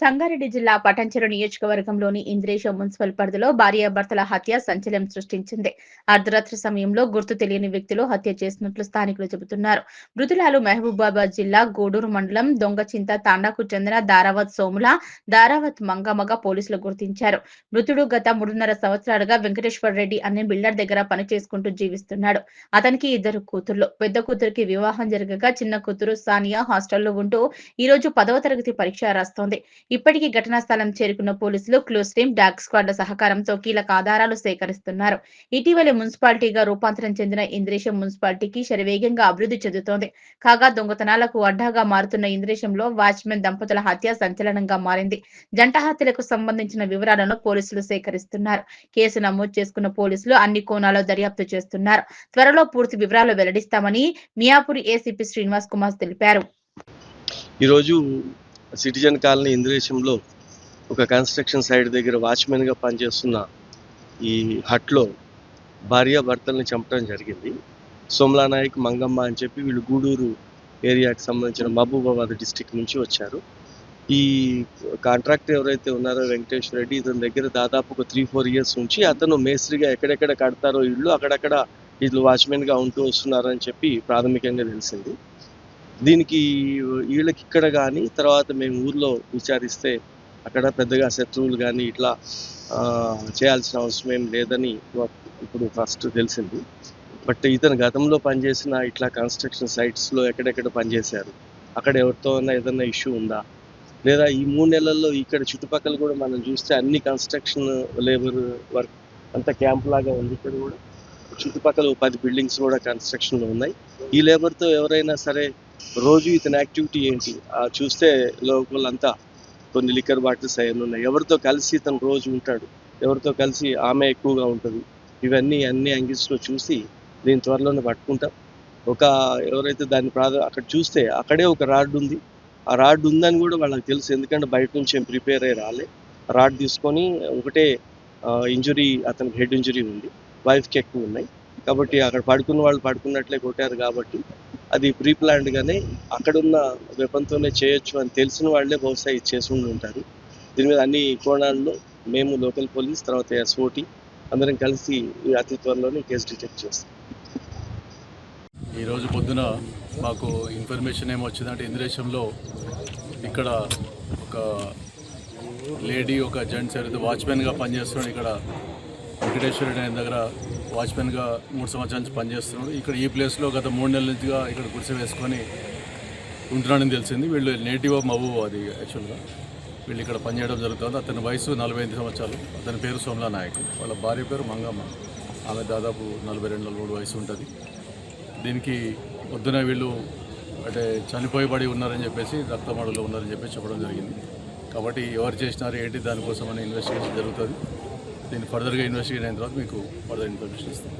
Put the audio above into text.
సంగారెడ్డి జిల్లా పటంచెరు నియోజకవర్గంలోని ఇంద్రేశం మున్సిపల్ పరిధిలో భార్యాభర్తల హత్య సంచలనం సృష్టించింది. అర్ధరాత్రి సమయంలో గుర్తు తెలియని వ్యక్తులు హత్య చేసినట్లు స్థానికులు చెబుతున్నారు. మృతురాలు మహబూబాబాద్ జిల్లా గూడూరు మండలం దొంగచింత తాండాకు చెందిన దారావత్ సోముల, దారావత్ మంగమ్మగా పోలీసులు గుర్తించారు. మృతుడు గత 3.5 సంవత్సరాలుగా వెంకటేశ్వర రెడ్డి అనే బిల్డర్ దగ్గర పని చేసుకుంటూ జీవిస్తున్నాడు. అతనికి 2 కూతుర్లు. పెద్ద కూతురికి వివాహం జరగగా చిన్న కూతురు సానియా హాస్టల్లో ఉంటూ ఈ రోజు 10వ తరగతి పరీక్ష రాస్తోంది. ఇప్పటికీ ఘటనా స్థలం చేరుకున్న పోలీసులు క్లూస్ టీం, డాగ్ స్క్వాడ్ల సహకారంతో కీలక ఆధారాలు సేకరిస్తున్నారు. ఇటీవలే మున్సిపాలిటీగా రూపాంతరం చెందిన ఇంద్రేశం మున్సిపాలిటీకి శరవేగంగా అభివృద్ధి చెందుతోంది. కాగా దొంగతనాలకు అడ్డాగా మారుతున్న ఇంద్రేశంలో వాచ్మెన్ దంపతుల హత్య సంచలనంగా మారింది. జంట హత్యలకు సంబంధించిన వివరాలను పోలీసులు సేకరిస్తున్నారు. కేసు నమోదు చేసుకున్న పోలీసులు అన్ని కోణాల్లో దర్యాప్తు చేస్తున్నారు. త్వరలో పూర్తి వివరాలు వెల్లడిస్తామని మియాపూర్ ఏసీపీ శ్రీనివాస్ కుమార్ తెలిపారు. ఈరోజు సిటిజన్ కాలనీ ఇంద్రేశంలో ఒక కన్స్ట్రక్షన్ సైట్ దగ్గర వాచ్మెన్గా పనిచేస్తున్న ఈ హట్లో భార్యాభర్తల్ని చంపడం జరిగింది. సోమ్లా నాయక్, మంగమ్మ అని చెప్పి వీళ్ళు గూడూరు ఏరియాకి సంబంధించిన మహబూబాబాద్ డిస్టిక్ నుంచి వచ్చారు. ఈ కాంట్రాక్టర్ ఎవరైతే ఉన్నారో వెంకటేశ్వర రెడ్డి, ఇతని దగ్గర దాదాపు ఒక 3-4 ఇయర్స్ నుంచి అతను మేస్త్రిగా ఎక్కడెక్కడ కడతారో ఇళ్ళు అక్కడక్కడ వీళ్ళు వాచ్మెన్గా ఉంటూ వస్తున్నారని చెప్పి ప్రాథమికంగా తెలిసింది. దీనికి వీళ్ళకి ఇక్కడ కానీ తర్వాత మేము ఊర్లో విచారిస్తే అక్కడ పెద్దగా శత్రువులు కానీ ఇట్లా చేయాల్సిన అవసరం ఏం లేదని ఇప్పుడు ఫస్ట్ తెలిసింది. బట్ ఇతను గతంలో పనిచేసిన ఇట్లా కన్స్ట్రక్షన్ సైట్స్లో ఎక్కడెక్కడ పనిచేశారు, అక్కడ ఎవరితో ఏదన్నా ఇష్యూ ఉందా, లేదా ఈ 3 నెలల్లో ఇక్కడ చుట్టుపక్కల కూడా మనం చూస్తే అన్ని కన్స్ట్రక్షన్ లేబర్ వర్క్ అంతా క్యాంప్ లాగా ఉంది. ఇక్కడ కూడా చుట్టుపక్కల 10 బిల్డింగ్స్ కూడా కన్స్ట్రక్షన్లో ఉన్నాయి. ఈ లేబర్తో ఎవరైనా సరే రోజు ఇతని యాక్టివిటీ ఏంటి చూస్తే లోపలంతా కొన్ని లిక్కర్ బాటిల్స్ అవన్నీ ఉన్నాయి. ఎవరితో కలిసి ఇతను రోజు ఉంటాడు, ఎవరితో కలిసి ఆమె ఎక్కువగా ఉంటుంది, ఇవన్నీ అన్ని యాంగిల్స్లో చూసి దీని త్వరలోనే పట్టుకుంటాం. ఎవరైతే దాన్ని అక్కడ చూస్తే అక్కడే ఒక రాడ్ ఉంది. ఆ రాడ్ ఉందని కూడా వాళ్ళకి తెలుసు, ఎందుకంటే బయట నుంచి ఏం ప్రిపేర్ అయ్యి రాలే. రాడ్ తీసుకొని ఒకటే ఇంజురీ, అతనికి హెడ్ ఇంజురీ ఉంది, వైఫ్కి ఎక్కువ ఉన్నాయి. కాబట్టి అక్కడ పడుకున్న వాళ్ళు పడుకున్నట్లే కొట్టారు. కాబట్టి అది ప్రీ ప్లాన్డ్గానే అక్కడున్న వెపన్తోనే చేయొచ్చు అని తెలిసిన వాళ్ళే బహుశా ఇది చేసి ఉంటారు. దీని మీద అన్ని కోణాల్లో మేము లోకల్ పోలీస్, తర్వాత ఎస్ఓటీ అందరం కలిసి అతి త్వరలోనే కేసు డిటెక్ట్ చేస్తాం. ఈరోజు పొద్దున మాకు ఇన్ఫర్మేషన్ ఏమొచ్చిందంటే ఇంద్రేశంలో ఇక్కడ ఒక లేడీ, ఒక జెంట్స్ ఎవరైతే వాచ్మెన్గా పనిచేస్తున్నాడు, ఇక్కడ వెంకటేశ్వర రెడ్డి ఆయన దగ్గర వాచ్మెన్గా 3 సంవత్సరాల నుంచి పనిచేస్తున్నాడు. ఇక్కడ ఈ ప్లేస్లో గత 3 నెలల నుంచిగా ఇక్కడ గుడిసె వేసుకొని ఉంటున్నాడని తెలిసింది. వీళ్ళు నేటివ్ ఆఫ్ మహబూబాబాద్ యాక్చువల్గా వీళ్ళు ఇక్కడ పనిచేయడం జరుగుతుంది. అతని వయసు 48 సంవత్సరాలు. అతని పేరు సోమ్లా నాయక్, వాళ్ళ భార్య పేరు మంగమ్మ. ఆమె దాదాపు 42-43 వయసు ఉంటుంది. దీనికి పొద్దున వీళ్ళు అంటే చనిపోయి ఉన్నారని చెప్పేసి, రక్తమాడులో ఉన్నారని చెప్పేసి చెప్పడం జరిగింది. కాబట్టి ఎవరు చేసినారు ఏంటి దానికోసం అనే ఇన్వెస్టిగేషన్ జరుగుతుంది. దీన్ని ఫర్దర్గా ఇన్వెస్టిగేట్ అయిన తర్వాత మీకు ఫర్దర్ ఇన్ఫర్మేషన్ ఇస్తాం.